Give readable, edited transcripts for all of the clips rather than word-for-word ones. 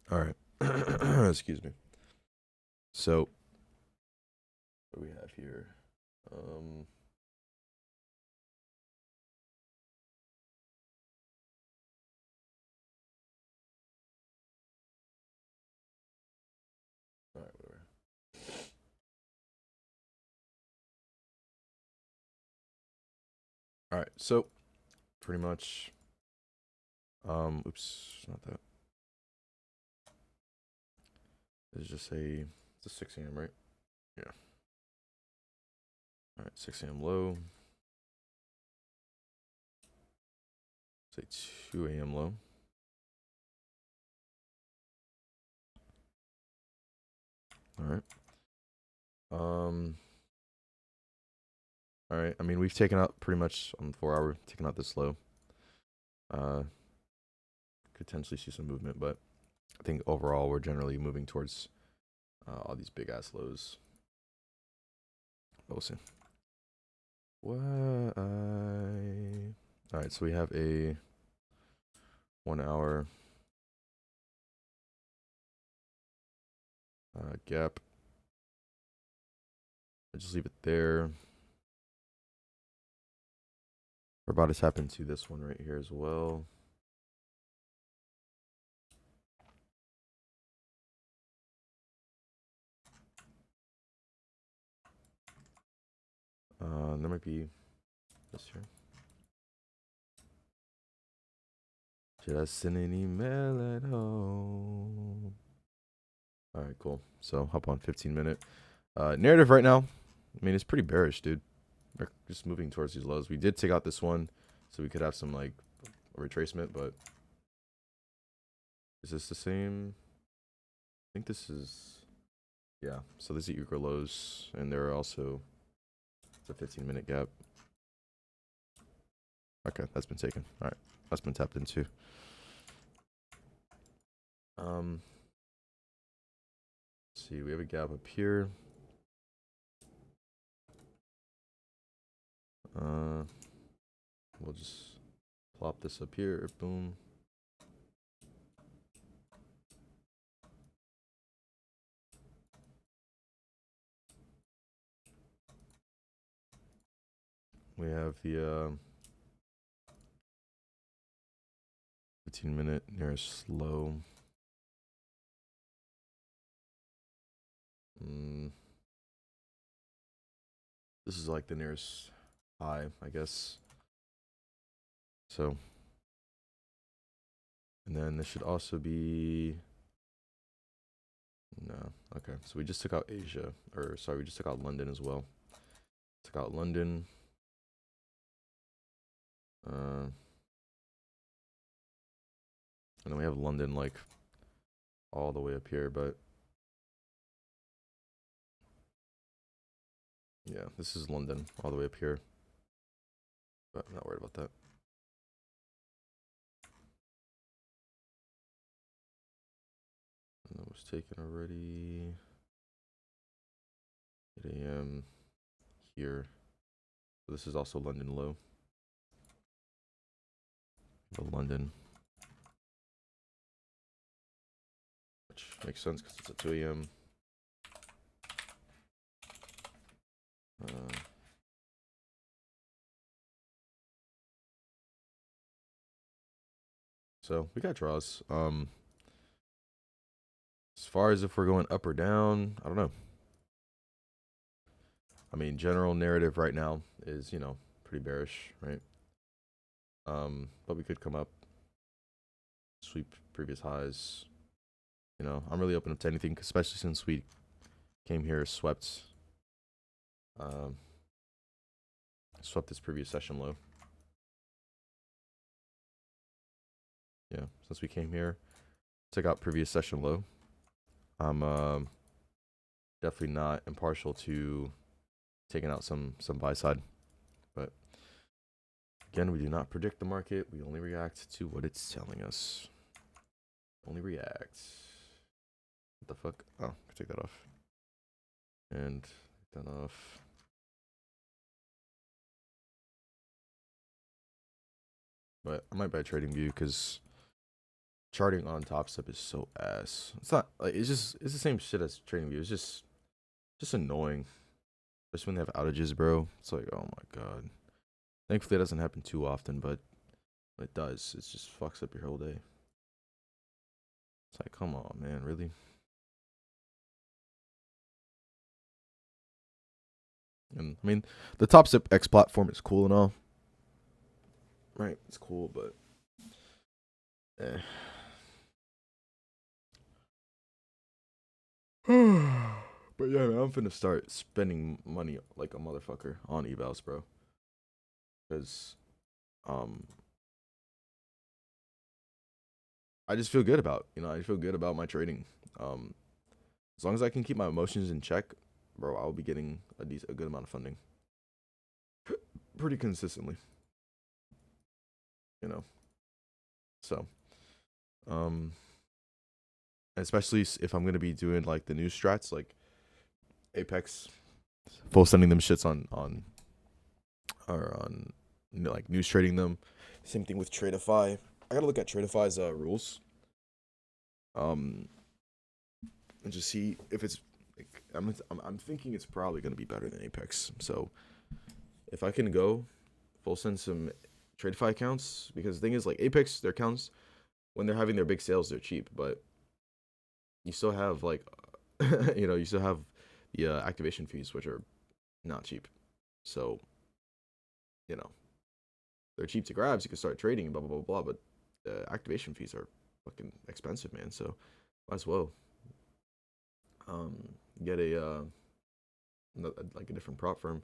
All right. Excuse me. So, what do we have here? All right, whatever. All right. So, pretty much, oops, not that. It's just it's a 6 a.m., right? Yeah. All right, 6 a.m. low. Say 2 a.m. low. All right. Um, all right. I mean, we've taken out pretty much on the 4 hour, taken out this low. Uh, could potentially see some movement, but I think overall we're generally moving towards all these big ass lows. We'll see. What I. All right, so we have a 1 hour gap. I just leave it there. We're about to tap into this one right here as well. There might be this here. Should I send an email at home? All right, cool. So hop on 15-minute. Narrative right now. I mean, it's pretty bearish, dude. We're just moving towards these lows. We did take out this one, so we could have some like retracement, but is this the same? I think this is, yeah. So this is equal lows, and there are also the 15-minute gap. Okay, that's been taken. All right, that's been tapped into. Let's see, we have a gap up here. We'll just plop this up here. Boom. We have the 15-minute nearest low. This is like the nearest high, I guess. So, and then this should also be, no, okay. So we just took out Asia, or sorry, we just took out London as well. Took out London. And then we have London like all the way up here, but yeah, this is London all the way up here. But I'm not worried about that. And that was taken already. 8 a.m. here. So this is also London low. The London. Which makes sense because it's at 2 a.m. So we got draws. As far as if we're going up or down, I don't know. I mean, general narrative right now is, pretty bearish, right? But we could come up, sweep previous highs. I'm really open up to anything, especially since we came here, swept this previous session low. Yeah, since we came here, took out previous session low. I'm definitely not impartial to taking out some buy side, but again, we do not predict the market. We only react to what it's telling us. Only react. What the fuck? Oh, take that off. And take that off. But I might buy TradingView because charting on Top Step is so ass. It's not like it's the same shit as TradingView. It's just annoying, especially when they have outages, bro. It's like, oh my god. Thankfully, it doesn't happen too often, but when it does, it just fucks up your whole day. It's like, come on, man, really? And I mean, the Top Step X platform is cool and all, right? It's cool, but eh. But yeah, man, I'm finna start spending money like a motherfucker on evals, bro. Because um, I just feel good about, I feel good about my trading. Um, as long as I can keep my emotions in check, bro, I'll be getting a good amount of funding pretty consistently, you know. So, um, especially if I'm gonna be doing like the new strats, like Apex, full sending them shits on or on like news trading them. Same thing with Tradeify. I gotta look at Tradeify's rules. And just see if it's like I'm thinking it's probably gonna be better than Apex. So if I can go full send some Tradeify accounts, because the thing is like Apex, their accounts when they're having their big sales, they're cheap, but you still have like you still have the activation fees, which are not cheap. So you know they're cheap to grab, so you can start trading and blah blah blah blah. But activation fees are fucking expensive, man. So might as well get like a different prop firm.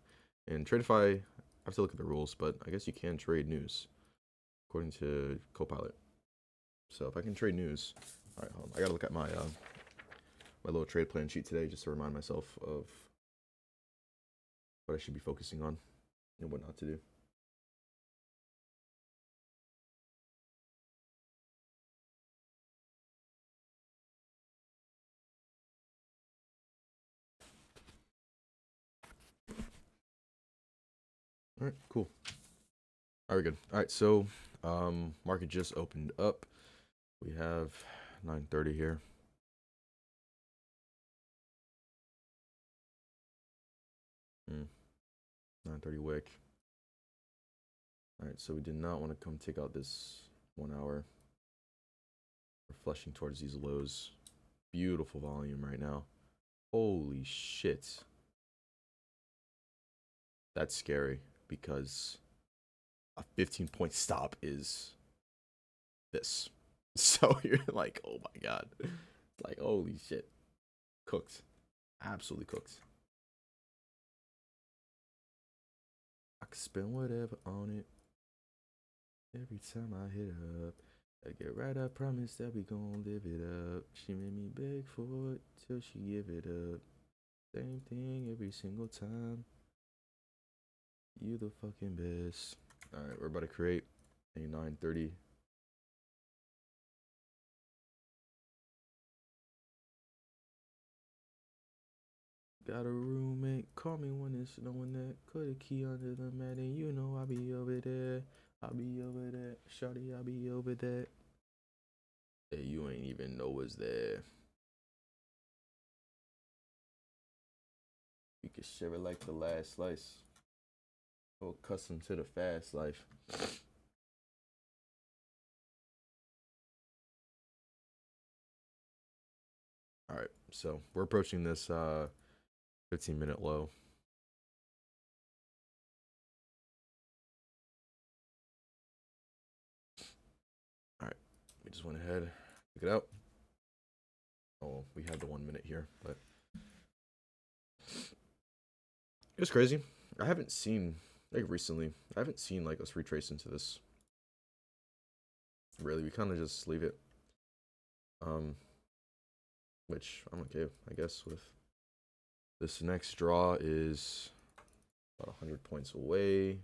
And Tradeify, I have to look at the rules, but I guess you can trade news according to Copilot. So if I can trade news, all right, hold on. I gotta look at my my little trade plan sheet today just to remind myself of what I should be focusing on and what not to do. All right, cool. All right, good. All right, so market just opened up. We have 9:30 here. 9:30 wick. All right, so we did not want to come take out this 1 hour. We're flushing towards these lows. Beautiful volume right now. Holy shit. That's scary because a 15-point stop is this. So you're like, oh my god. It's like, holy shit. Cooked. Absolutely cooked. I could spend whatever on it. Every time I hit up. I get right, I promise that we gon' live it up. She made me beg for it till she give it up. Same thing every single time. You the fucking best. Alright, we're about to create a 9:30. Got a roommate, call me when it's snowing that. Put a key under the mat and you know I'll be over there. I'll be over there. Shawty, I'll be over there. Hey, you ain't even know what's there. You can share it like the last slice. So accustomed to the fast life. Alright, so we're approaching this 15-minute low. Alright, we just went ahead, took it out. Oh, we had the 1 minute here, but it was crazy. I haven't seen, like recently, I haven't seen like us retrace into this. Really, we kind of just leave it. Which I'm okay, I guess, with. This next draw is about 100 points away.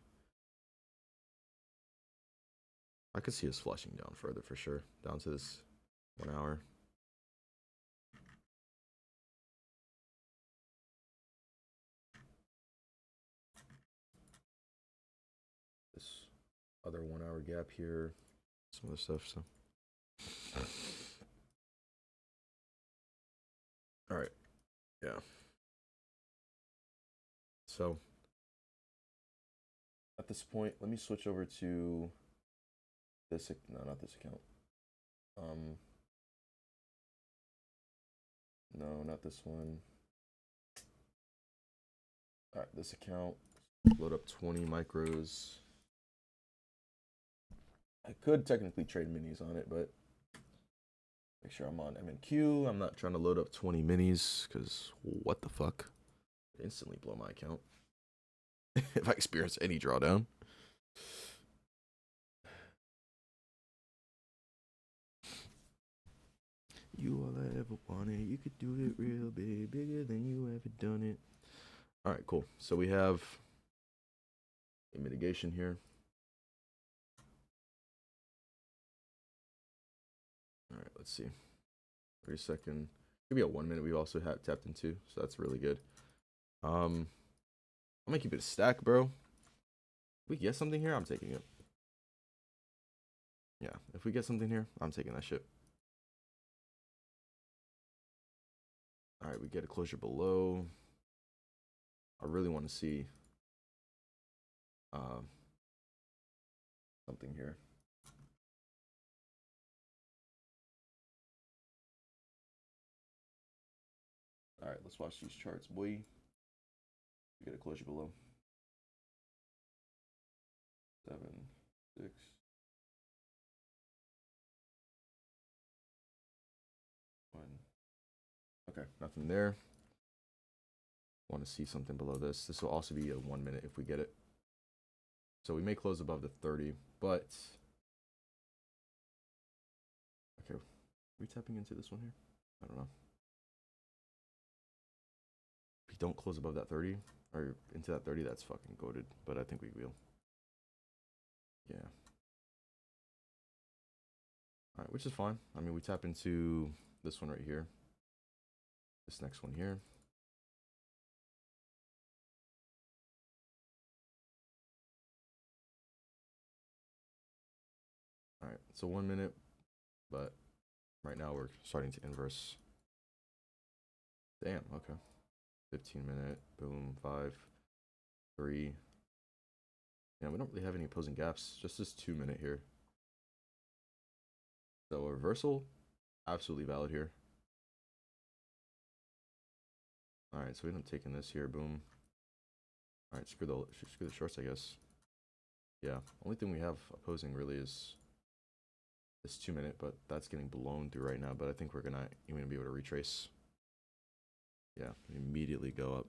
I could see us flushing down further for sure, down to this 1 hour. This other 1 hour gap here, some other stuff. So Yeah. So at this point, let me switch over to this. No, not this account. Um, no, not this one. All right, this account. Load up 20 micros. I could technically trade minis on it, but make sure I'm on MNQ. I'm not trying to load up 20 minis because what the fuck? Instantly blow my account if I experience any drawdown. You all I ever wanted. You could do it real big, bigger than you ever done it. All right, cool. So we have a mitigation here. All right, let's see. 30-second. Maybe a 1 minute. We also had tapped into, so that's really good. I'm gonna keep it a stack, bro. If we get something here, I'm taking it. Yeah, if we get something here, I'm taking that shit. All right, we get a closure below. I really want to see something here. All right, let's watch these charts, boy. We get a closure below. 7, 6. Okay, nothing there. Want to see something below this. This will also be a 1 minute if we get it. So we may close above the 30, but okay. Are we tapping into this one here? I don't know. If we don't close above that 30 or into that 30, that's fucking goated. But I think we will. Yeah. All right, which is fine. I mean, we tap into this one right here. This next one here. All right, so 1 minute, but right now we're starting to inverse. Damn, okay. 15-minute, boom, 5, 3. Yeah, we don't really have any opposing gaps. Just this 2 minute here. So a reversal, absolutely valid here. All right, so we end up taking this here, boom. All right, screw the shorts, I guess. Yeah, only thing we have opposing really is this 2 minute, but that's getting blown through right now. But I think we're gonna even be able to retrace. Yeah, immediately go up.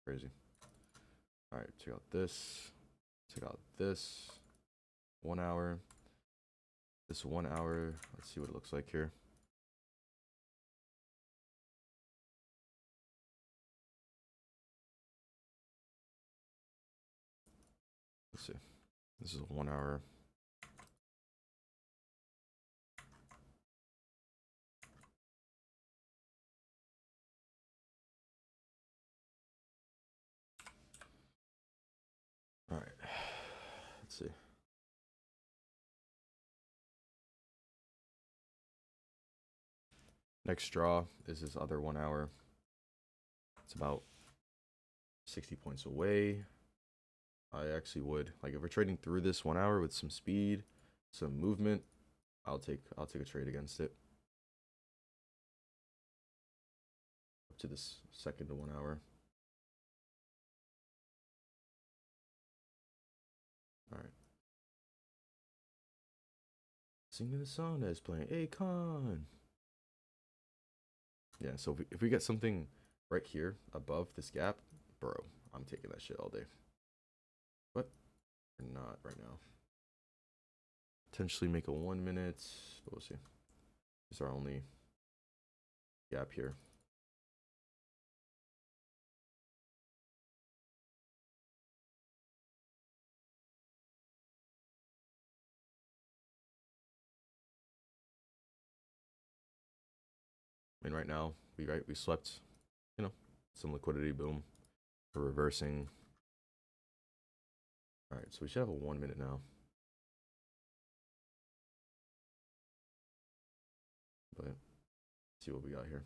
Crazy. All right, check out this. Check out this. 1 hour. This 1 hour. Let's see what it looks like here. Let's see. This is a 1 hour. All right. Let's see. Next draw is this other 1 hour. It's about 60 points away. I actually would, like, if we're trading through this 1 hour with some speed, some movement, I'll take a trade against it. Up to this second to 1 hour. All right. Singing the song that's playing Akon. Yeah, so if we get something right here above this gap, bro, I'm taking that shit all day. But we're not right now. Potentially make a 1 minute, but we'll see. This is our only gap here. I mean, right now we swept, you know, some liquidity, boom. We're reversing. All right, so we should have a 1 minute now. But let's see what we got here.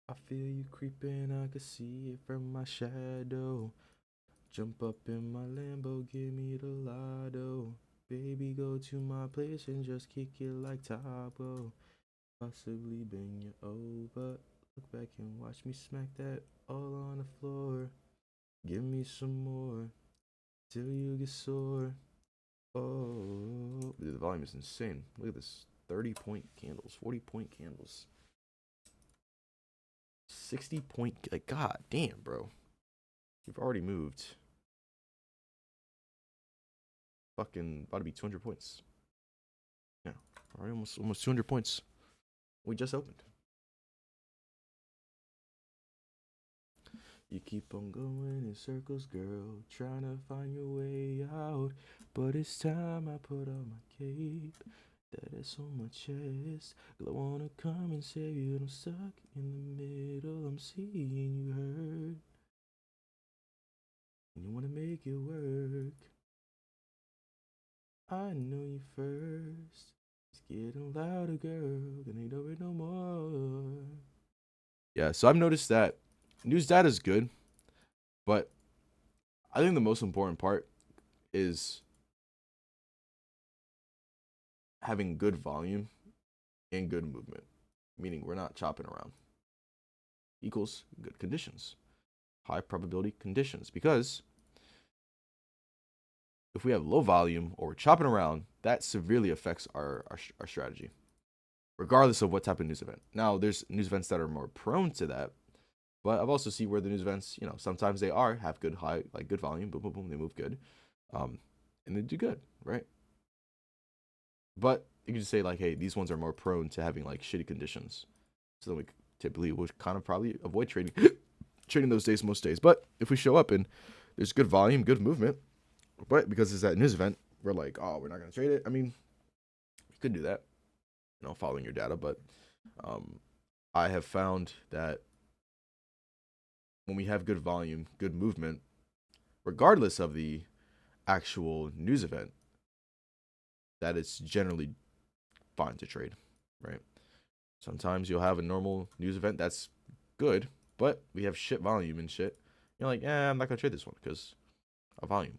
I feel you creeping, I can see it from my shadow. Jump up in my Lambo, give me the lotto. Baby, go to my place and just kick it like Taco. Possibly bend you over. Look back and watch me smack that all on the floor. Give me some more till you get sore. Oh, dude, the volume is insane. Look at this 30-point candles, 40-point candles, 60-point. Like, god damn, bro. You've already moved. Fucking about to be 200 points. Yeah, already almost 200 points. We just opened. You keep on going in circles, girl, trying to find your way out. But it's time I put on my cape. That is on my chest. I wanna come and save you. I'm stuck in the middle. I'm seeing you hurt. And you wanna make it work. I know you first. It's getting louder, girl. Gonna ignore it no more. Yeah, so I've noticed that news data is good, but I think the most important part is having good volume and good movement, meaning we're not chopping around. Equals good conditions, high probability conditions, because if we have low volume or we're chopping around, that severely affects our strategy, regardless of what type of news event. Now, there's news events that are more prone to that, but I've also seen where the news events, sometimes they have good good volume, boom, boom, boom, they move good, and they do good, right? But you can just say like, hey, these ones are more prone to having like shitty conditions, so then we typically would kind of probably avoid trading trading those days most days. But if we show up and there's good volume, good movement, but because it's that news event, we're like, oh, we're not gonna trade it. I mean, you could do that, following your data, but I have found that when we have good volume, good movement, regardless of the actual news event, that it's generally fine to trade, right? Sometimes you'll have a normal news event that's good, but we have shit volume and shit. You're like, I'm not gonna trade this one because of volume.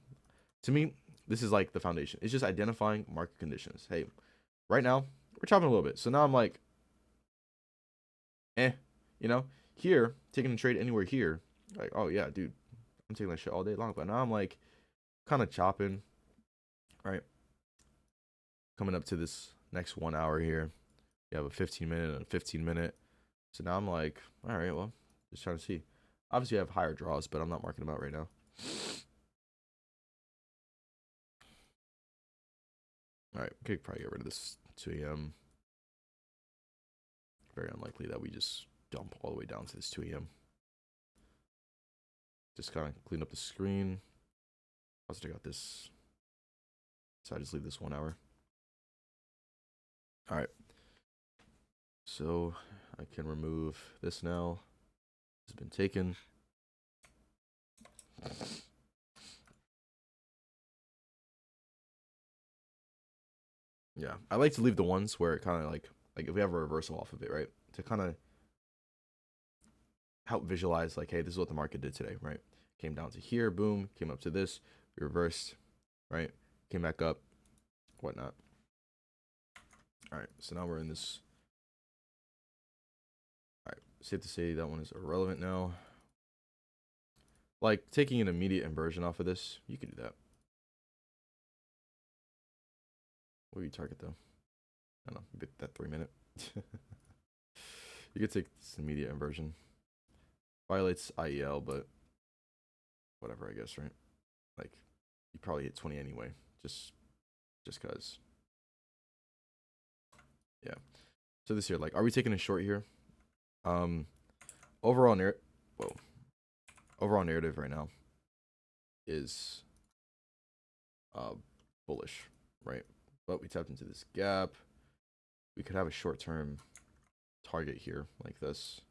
To me, this is like the foundation. It's just identifying market conditions. Hey, right now we're chopping a little bit, so now I'm like, here taking a trade anywhere here, like, oh yeah, dude, I'm taking that shit all day long. But now I'm like, kind of chopping, right? Coming up to this next 1 hour here, you have a 15-minute and a 15-minute. So now I'm like, all right, well, just trying to see. Obviously, I have higher draws, but I'm not marking them out right now. All right, we could probably get rid of this 2 a.m. Very unlikely that we just dump all the way down to this 2 a.m. Just kind of clean up the screen. Also, take out this. So I just leave this 1 hour. All right. So I can remove this now. It's been taken. Yeah, I like to leave the ones where it kind of like if we have a reversal off of it, right? To kind of help visualize like, hey, this is what the market did today, right? Came down to here, boom, came up to this, reversed, right? Came back up, whatnot. All right, so now we're in this. All right, safe to say that one is irrelevant now. Like taking an immediate inversion off of this, you could do that. What do you target though? I don't know, bit that 3 minute. You could take this immediate inversion. Violates IEL, but whatever, I guess, right? Like you probably hit 20 anyway, just cause. Yeah. So this here, like, are we taking a short here? Overall narrative right now is bullish, right? But we tapped into this gap. We could have a short-term target here like this.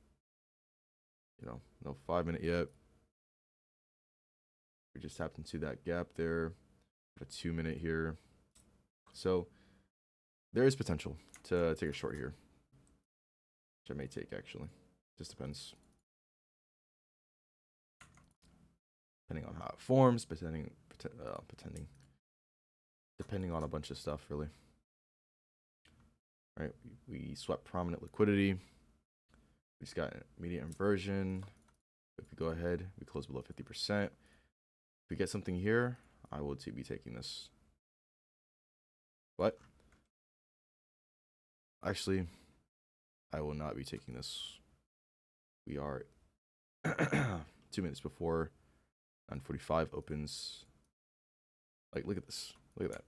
No 5-minute yet. We just tapped into that gap there. A 2-minute here. So there is potential to take a short here, which I may take actually. Just depends. Depending on how it forms, depending on a bunch of stuff, really. Right, we swept prominent liquidity. We just got immediate inversion. If we go ahead, we close below 50%. If we get something here, I will be taking this. But actually, I will not be taking this. We are 2 minutes before 9:45 opens. Like, look at this. Look at that.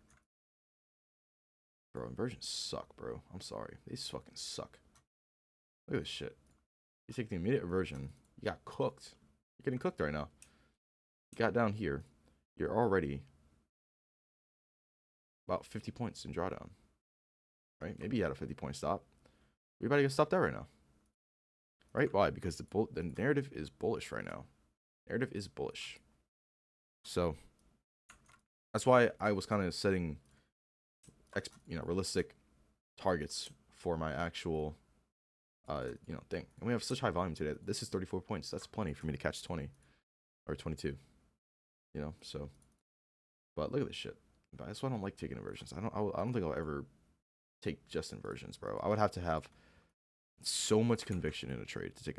Bro, inversions suck, bro. I'm sorry. These fucking suck. Look at this shit. You take the immediate inversion. You got cooked. You're getting cooked right now. You got down here. You're already about 50 points in drawdown. Right? Maybe you had a 50-point stop. We about to get stopped there right now. Right? Why? Because the narrative is bullish right now. Narrative is bullish. So that's why I was kind of setting realistic targets for my actual thing. And we have such high volume today. This is 34 points. That's plenty for me to catch 20 or 22. So but look at this shit. But that's why I don't like taking inversions. I don't think I'll ever take just inversions, bro. I would have to have so much conviction in a trade to take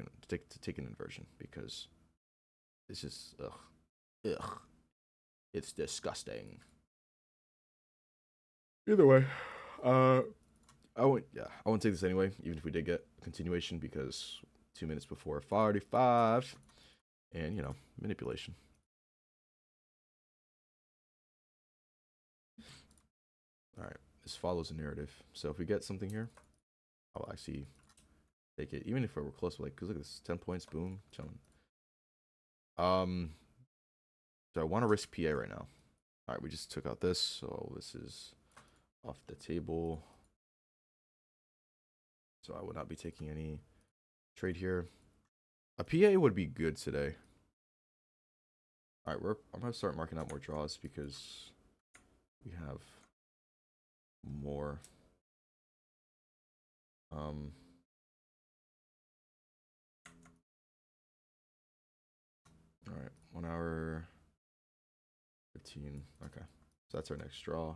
an inversion, because it's just ugh. It's disgusting. Either way, I won't take this anyway, even if we did get a continuation, because 2 minutes before 45, and manipulation. All right, this follows a narrative. So if we get something here, I'll actually take it, even if we were close. Like, cause look at this, 10 points, boom, chilling. So I want to risk PA right now. All right, we just took out this, so this is off the table. So I would not be taking any trade here. A PA would be good today. All right, I'm gonna start marking out more draws because we have more. All right, 1 hour 15. Okay, so that's our next draw.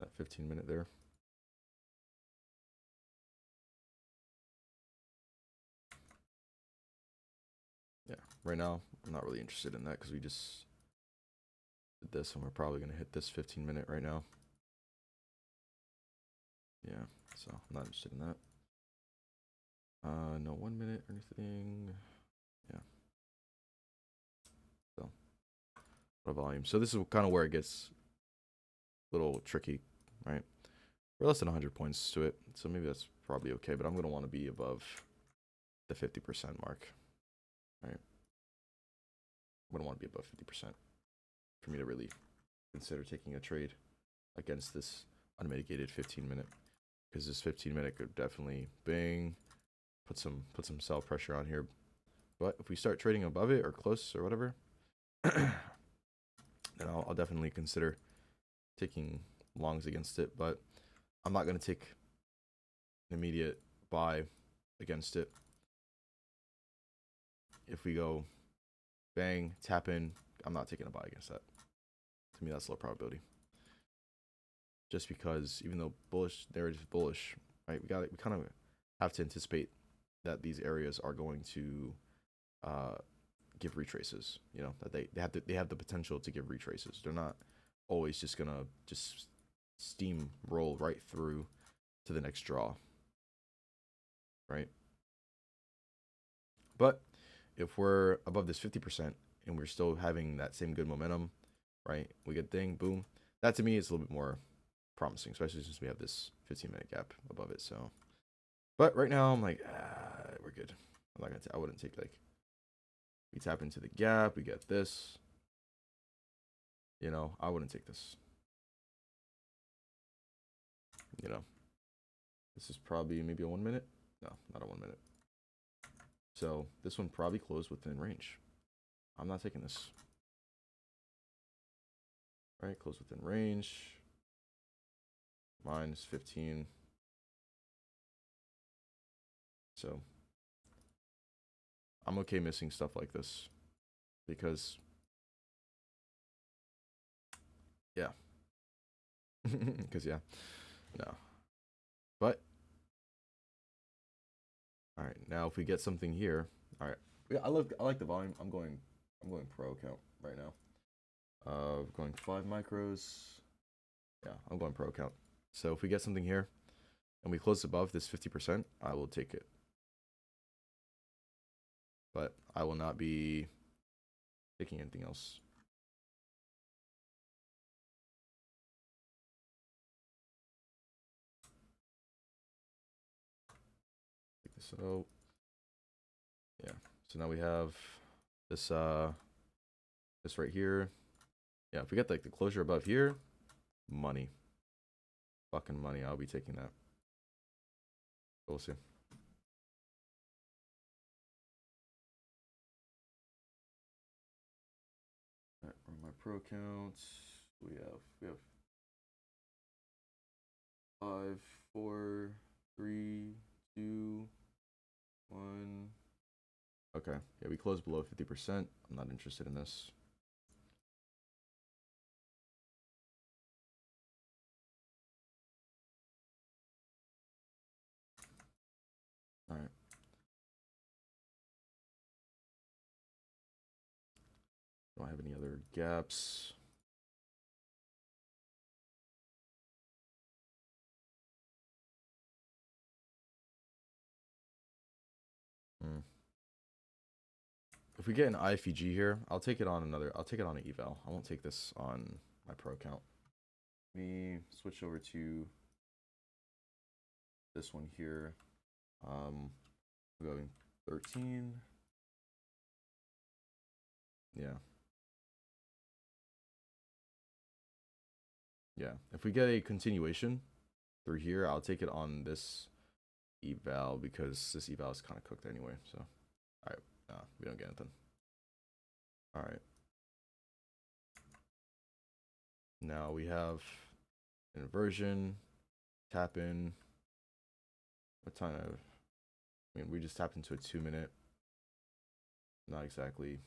That 15-minute there. Yeah, right now I'm not really interested in that because we just did this, and we're probably gonna hit this 15-minute right now. Yeah, so I'm not interested in that. No 1 minute or anything. Yeah. So, what volume? So this is kind of where it gets a little tricky, right? We're less than 100 points to it, so maybe that's probably okay. But I'm gonna want to be above the 50% mark, right? I'm gonna want to be above 50% for me to really consider taking a trade against this unmitigated 15-minute, because this 15-minute could definitely put some sell pressure on here. But if we start trading above it or close or whatever, then I'll definitely consider taking longs against it. But I'm not going to take an immediate buy against it. If we go bang, tap in, I'm not taking a buy against that. To me, that's low probability. Just because even though bullish narrative is bullish, right? We kind of have to anticipate that these areas are going to give retraces. That they have the potential to give retraces. They're not always just gonna steam roll right through to the next draw, right? But if we're above this 50% and we're still having that same good momentum, right? We get thing, boom. That to me is a little bit more promising, especially since we have this 15-minute gap above it. So, but right now I'm like, we're good. I'm not gonna. I wouldn't take, like, we tap into the gap, we get this. I wouldn't take this. This is probably maybe a 1 minute. No, not a 1 minute. So this one probably closed within range. I'm not taking this. All right, close within range. Minus 15. So I'm okay missing stuff like this because, yeah, because yeah, no. But all right, now if we get something here, all right. Yeah, I like the volume. I'm going pro count right now. Going 5 micros. Yeah, I'm going pro count. So if we get something here and we close above this 50%, I will take it. But I will not be taking anything else. Take this out. Yeah. So now we have this this right here. Yeah, if we get like the closure above here, money. Fucking money. I'll be taking that. We'll see. All right, on my pro counts, we have 5, 4, 3, 2, 1. Okay. Yeah, we closed below 50%. I'm not interested in this. All right. Don't have any other gaps. If we get an IFEG here, I'll take it on an eval. I won't take this on my pro count. Let me switch over to this one here. Going 13. Yeah. Yeah. If we get a continuation through here, I'll take it on this eval because this eval is kind of cooked anyway. So, all right. Nah, we don't get anything. All right. Now we have inversion, tap in. What time of? I mean, we just tapped into a 2-minute. Not exactly.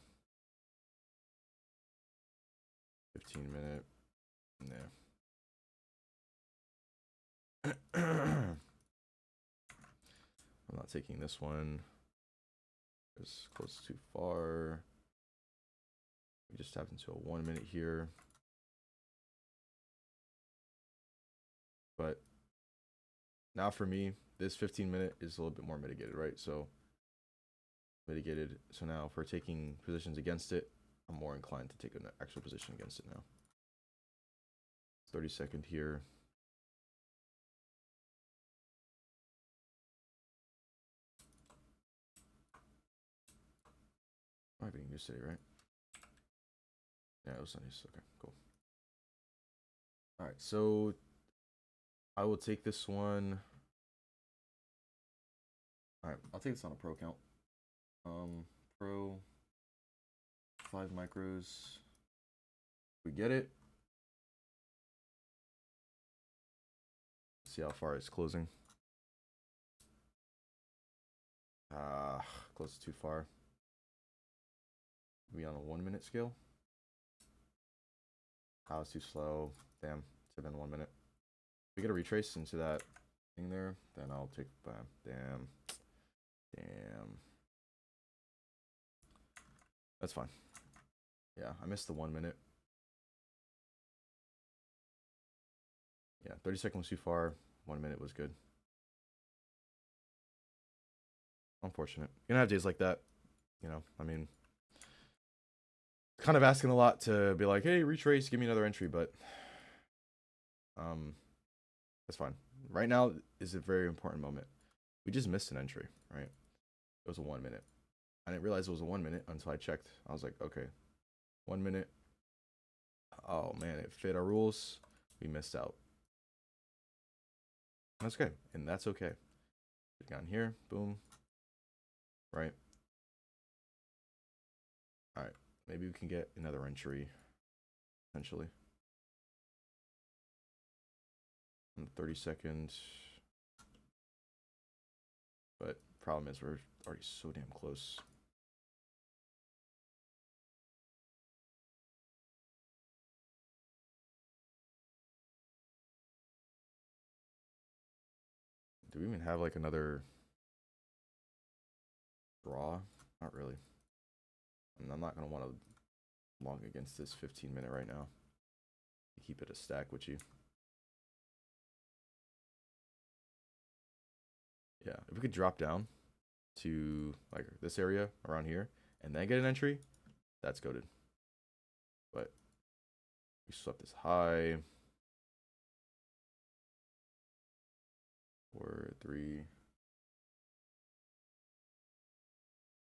15-minute. Yeah. I'm not taking this one. It's close too far. We just tapped into a 1-minute here. But now for me, this 15-minute is a little bit more mitigated, right? So mitigated. So now if we're taking positions against it, I'm more inclined to take an actual position against it now. 30-second here. Might be New City, right? Yeah, it was nice. Okay, cool. All right, so I will take this one. All right, I'll take this on a pro count. Pro 5 micros. We get it. See how far it's closing. Close too far. We on a 1-minute scale. It's too slow. Damn, it's been 1 minute. If we get a retrace into that thing there, then I'll take. Damn. That's fine. Yeah, I missed the 1 minute. Yeah, 30 seconds was too far. 1 minute was good. Unfortunate. You're gonna have days like that. You know, I mean, kind of asking a lot to be like, hey, retrace, give me another entry, but that's fine. Right now is a very important moment. We just missed an entry, right? It was a 1 minute. I didn't realize it was a 1 minute until I checked. I was like, okay, 1 minute. Oh man, it fit our rules. We missed out. That's okay, and that's okay. We've gotten here, boom. Right. All right. Maybe we can get another entry, potentially. On the 30-second. But problem is we're already so damn close. Do we even have like another draw? Not really. I'm not gonna want to long against this 15-minute right now. Keep it a stack with you. Yeah, if we could drop down to like this area around here and then get an entry, that's goated. But we swept this high. 4, 3.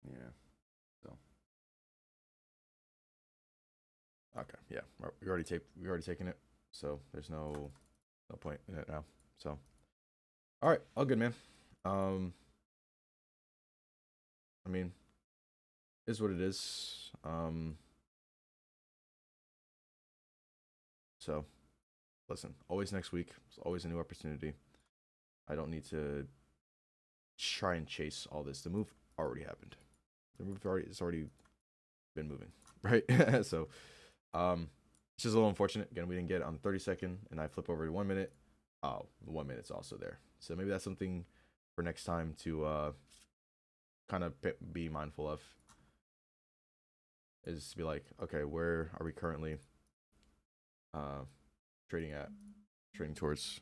Yeah. So. Okay. Yeah. We already taken it. So there's no point in it now. So. All right. All good, man. I mean, is what it is. So, listen. Always next week. It's always a new opportunity. I don't need to try and chase all this. The move already happened. It's already been moving, right? So, it's just a little unfortunate. Again, we didn't get it on the 30-second, and I flip over to 1 minute. Oh, the 1 minute's also there. So maybe that's something for next time to kind of be mindful of. Is to be like, okay, where are we currently trading towards?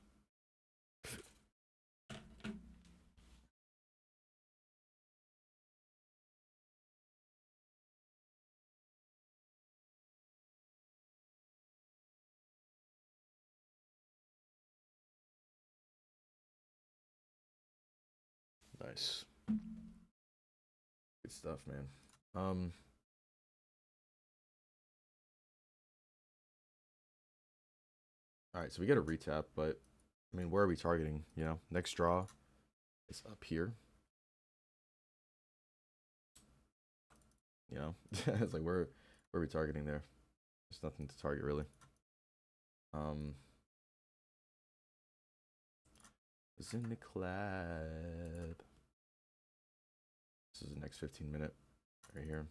Nice. Good stuff, man. All right, so we get a retap, but I mean, where are we targeting? You know, next draw is up here. You know, it's like where are we targeting there? There's nothing to target really. It's in the collab. This is the next 15-minute right here.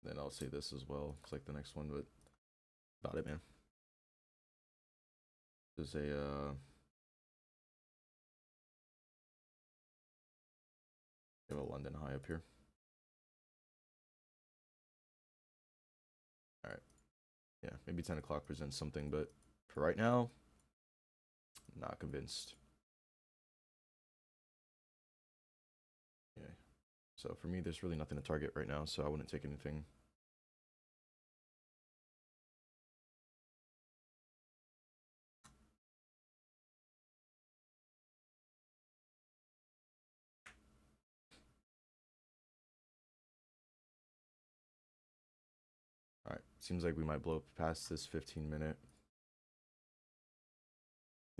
Then I'll say this as well. It's like the next one, but about it, man. There's a we have a London high up here. All right. Yeah, maybe 10 o'clock presents something, but for right now, not convinced. Yeah. So for me, there's really nothing to target right now, so I wouldn't take anything. All right. Seems like we might blow past this 15-minute.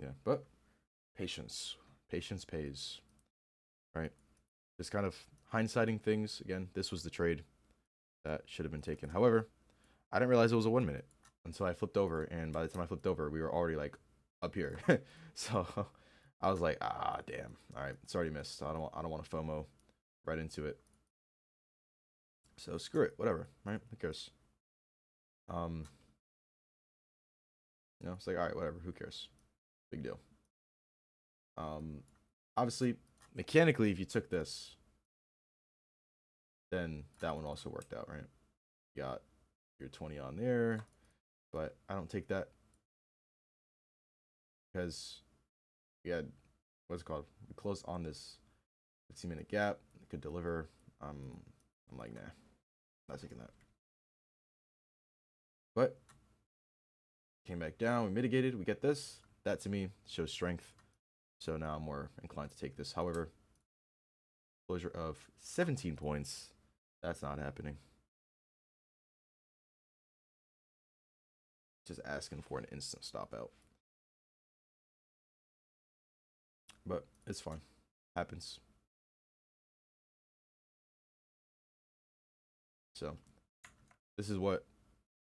Yeah, but patience. Patience pays. Right? Just kind of hindsighting things. Again, this was the trade that should have been taken. However, I didn't realize it was a 1 minute until I flipped over, and by the time I flipped over, we were already like up here. So I was like, ah, damn. All right, it's already missed. So I don't want to FOMO right into it. So screw it, whatever. Right? Who cares? You know, it's like, all right, whatever. Who cares? Big deal. Obviously, mechanically, if you took this, then that one also worked out, right? You got your 20 on there, but I don't take that because we had what's it called? We closed on this 15-minute gap. It could deliver. I'm like, nah, not taking that. But came back down. We mitigated. We get this. That to me shows strength. So now I'm more inclined to take this. However, closure of 17 points. That's not happening. Just asking for an instant stop out. But it's fine. Happens. So this is what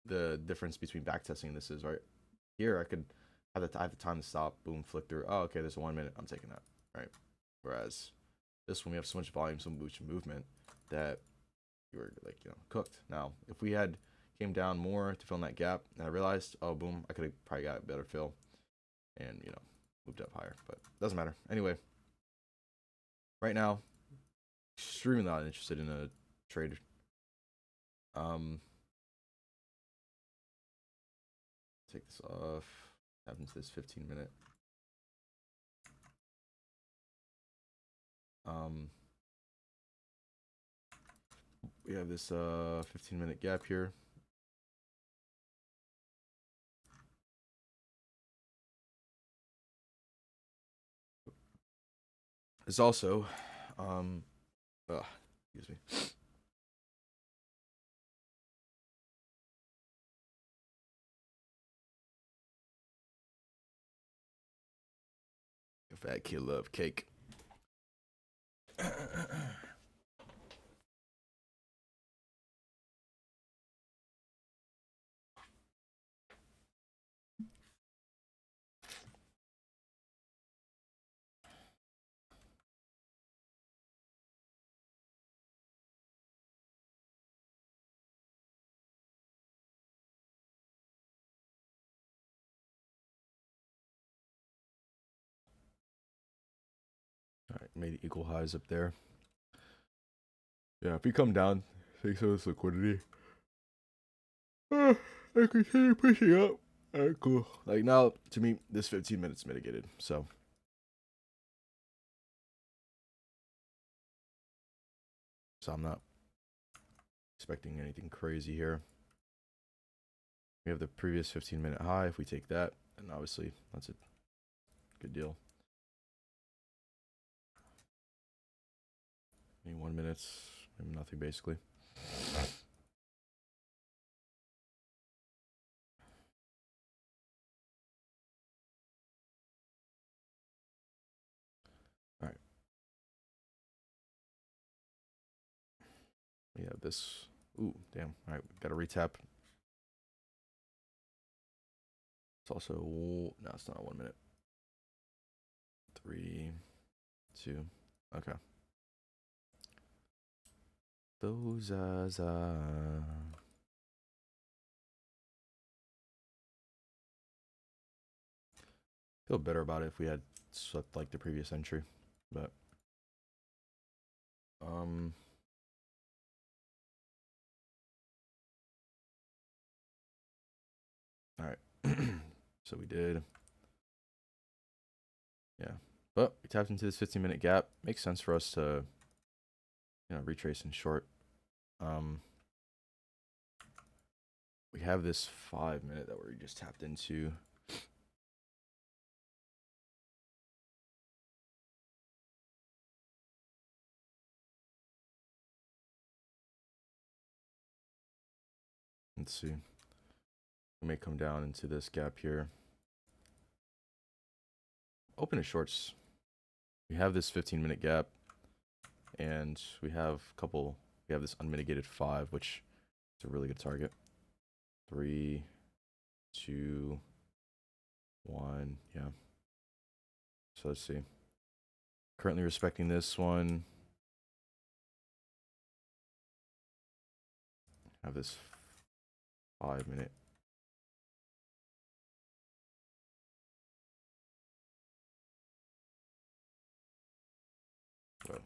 the difference between backtesting this is, right? Here I could have the time to stop, boom, flick through. Oh, okay, there's 1 minute. I'm taking that, right? Whereas this one, we have so much volume, so much movement that you were like, you know, cooked. Now, if we had, came down more to fill in that gap, and I realized, oh, boom, I could have probably got a better fill and, you know, moved up higher, but doesn't matter. Anyway, right now, extremely not interested in a trade. Take this off. Happens this 15-minute. We have this 15-minute gap here. It's also, excuse me. A fat kid love cake. All right, made equal highs up there. Yeah, if we come down, take some of this liquidity. I continue pushing up. All right, cool. Like now, to me, this 15 minutes mitigated. So I'm not expecting anything crazy here. We have the previous 15-minute high. If we take that, and obviously that's a good deal. 1 minute, nothing basically. All right. We have this. Ooh, damn. All right, we got to retap. It's also, no, it's not 1 minute. 3, 2, okay. Those feel better about it if we had swept like the previous entry, but all right. So we did, yeah, but we tapped into this 15-minute gap. Makes sense for us to, you know, retrace and short. We have this 5-minute that we just tapped into. Let's see. We may come down into this gap here. Open to shorts. We have this 15-minute gap, and we have a couple. We have this unmitigated 5, which is a really good target. 3, 2, 1. Yeah. So let's see. Currently respecting this one. Have this 5-minute. Whoa.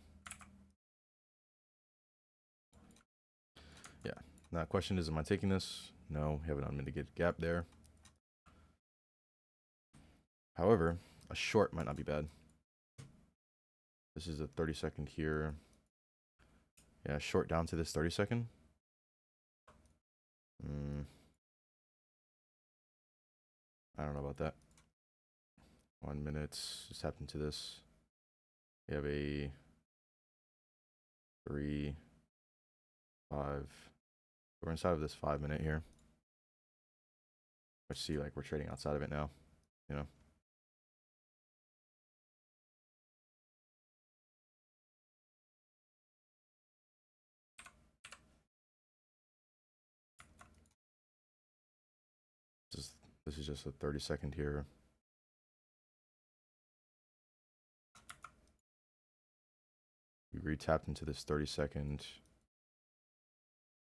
Yeah. Now, question is, am I taking this? No, we have an unmitigated gap there. However, a short might not be bad. This is a 30-second here. Yeah, short down to this 30-second. I don't know about that. 1 minute. Just happened to this. We have a 3, 5. We're inside of this 5-minute here. Let's see, like we're trading outside of it now, you know. This is just a 30-second here. We re-tapped into this 30-second.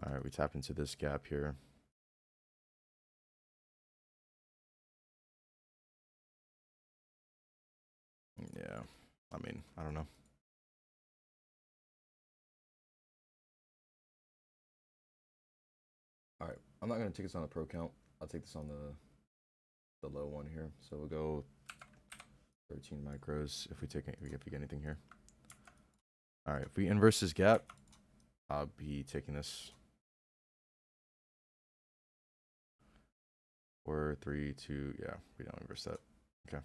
All right, we tapped into this gap here. Yeah. I mean, I don't know. All right. I'm not gonna take this on the pro count. I'll take this on the low one here. So we'll go 13 micros if we get anything here. All right. If we inverse this gap, I'll be taking this. 4, 3, 2. Yeah, we don't inverse that. Okay.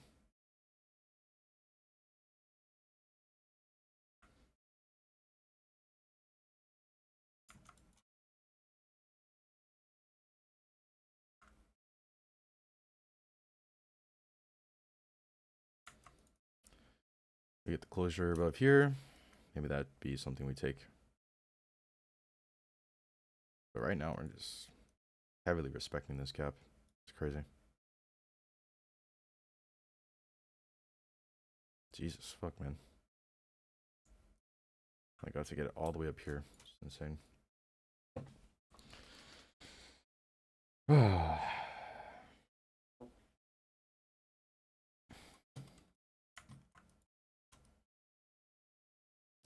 We get the closure above here. Maybe that'd be something we take. But right now, we're just heavily respecting this gap. It's crazy. Jesus, fuck, man. I got to get it all the way up here. It's insane.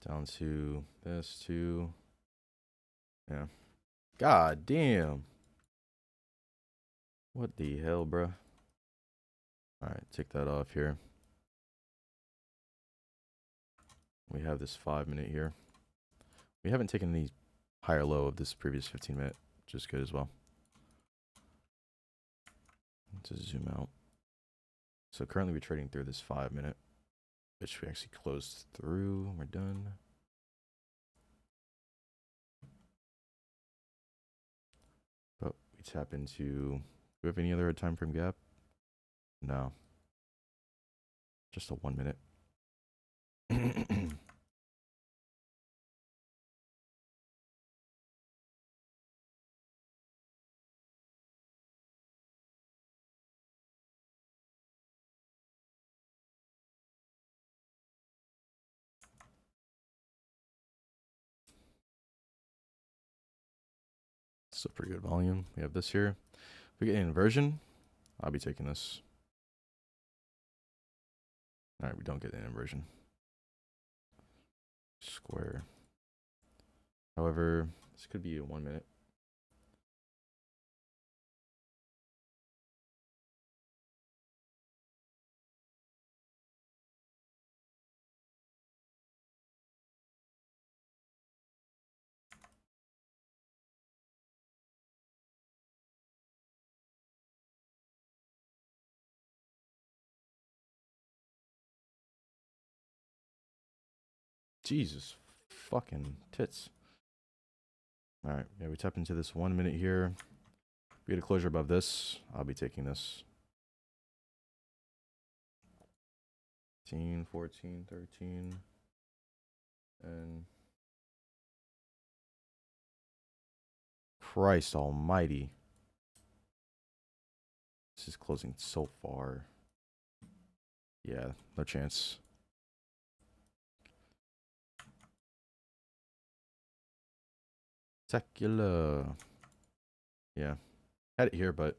Down to this, too. Yeah. God damn. What the hell, bruh? Alright, take that off here. We have this 5-minute here. We haven't taken the higher low of this previous 15-minute, which is good as well. Let's zoom out. So currently we're trading through this 5-minute, which we actually closed through. We're done. But we tap into, do we have any other time frame gap? No. Just a 1 minute. Still pretty good volume. We have this here. If we get an inversion, I'll be taking this. All right, we don't get an inversion. Square. However, this could be a 1 minute. Jesus fucking tits. All right, yeah, we tap into this 1 minute here. We get a closure above this. I'll be taking this. 13, 14, 13. And Christ almighty. This is closing so far. Yeah, no chance. Secular. Yeah. Had it here, but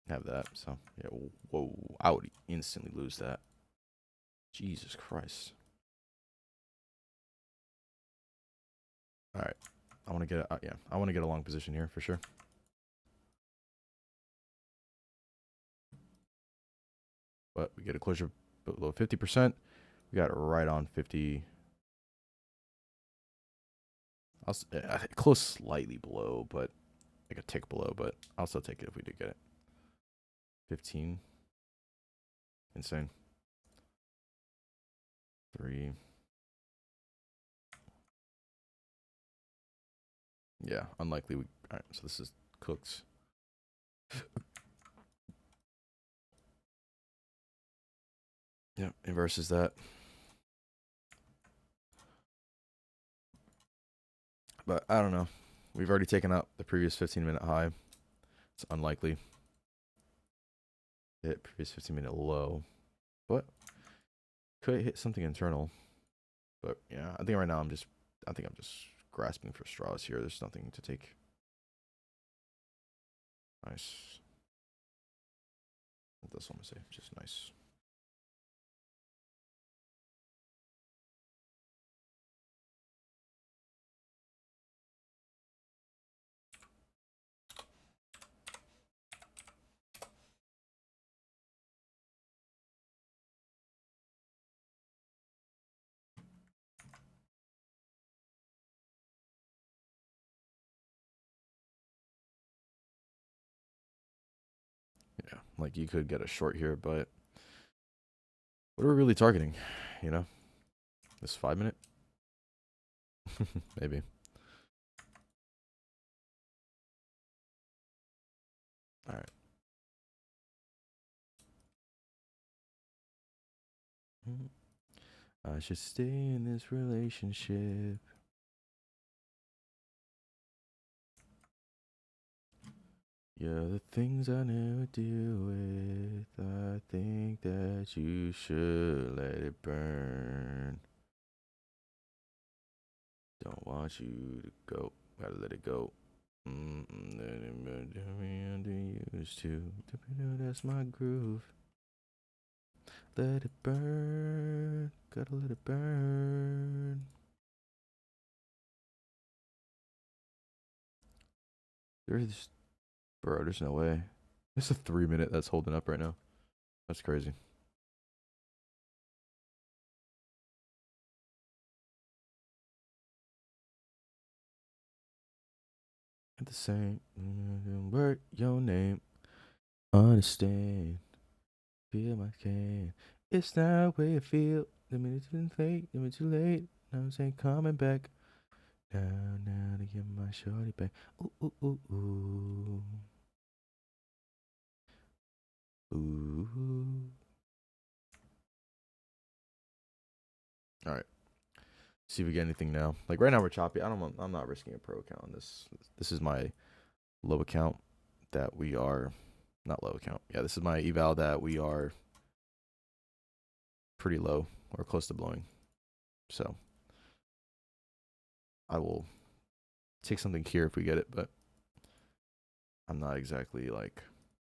have that. So, yeah. Whoa. I would instantly lose that. Jesus Christ. All right. I want to get a, yeah. I want to get a long position here for sure. But we get a closure below 50%. We got it right on 50. Close slightly below, but like a tick below, but I'll still take it if we do get it. 15. Insane. 3. Yeah, unlikely. All right, so this is cooked. Yep, inverses that. But I don't know. We've already taken out the previous 15-minute high. It's unlikely. Hit previous 15-minute low. But could hit something internal. But yeah, I think right now I'm just grasping for straws here. There's nothing to take. Nice. That's what I'm gonna say. Just nice. Yeah, like you could get a short here, but what are we really targeting? You know, this 5 minute, maybe. All right. I should stay in this relationship. Yeah, the things I never deal with. I think that you should let it burn. Don't want you to go. Gotta let it go. Let it burn me used to. That's my groove. Let it burn. Gotta let it burn. There's, bro, there's no way. It's a 3 minute that's holding up right now. That's crazy. At the same word, your name. Understand. Feel my pain. It's not way I feel. The minute's been fake. The minute's too late. Now I'm saying coming back. Now to get my shorty back. Ooh, ooh, ooh, ooh. Ooh. All right. See if we get anything now. Like right now we're choppy. I'm not risking a pro account on this. This is my low account that we are not low account. Yeah, this is my eval that we are pretty low or close to blowing. So I will take something here if we get it, but I'm not exactly like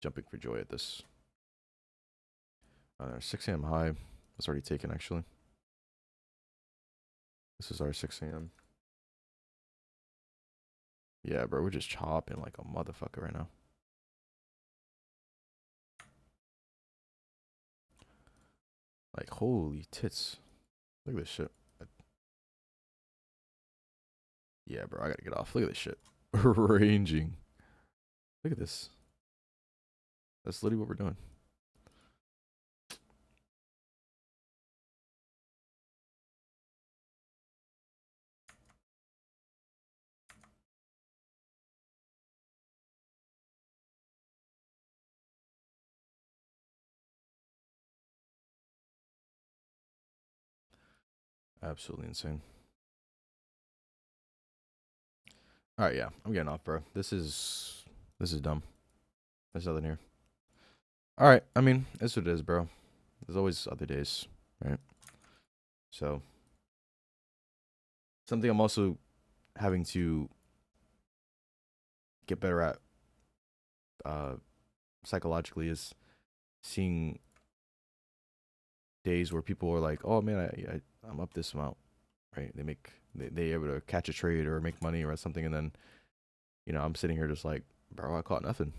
jumping for joy at this. 6 a.m. high was already taken actually. This is our 6 a.m. Yeah, bro, we're just chopping like a motherfucker right now. Like, holy tits. Look at this shit. Yeah, bro, I gotta get off. Look at this shit. Ranging. Look at this. That's literally what we're doing. Absolutely insane. All right, yeah, I'm getting off, bro. This is dumb. There's nothing here. All right, I mean, that's what it is, bro. There's always other days, right? So something I'm also having to get better at psychologically is seeing days where people are like, "Oh man, I'm up this amount," right? They able to catch a trade or make money or something, and then I'm sitting here just like, bro, I caught nothing,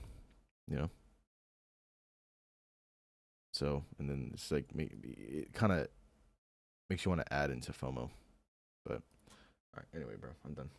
you know. So and then it's like it kind of makes you want to add into FOMO, but all right, anyway, bro, I'm done.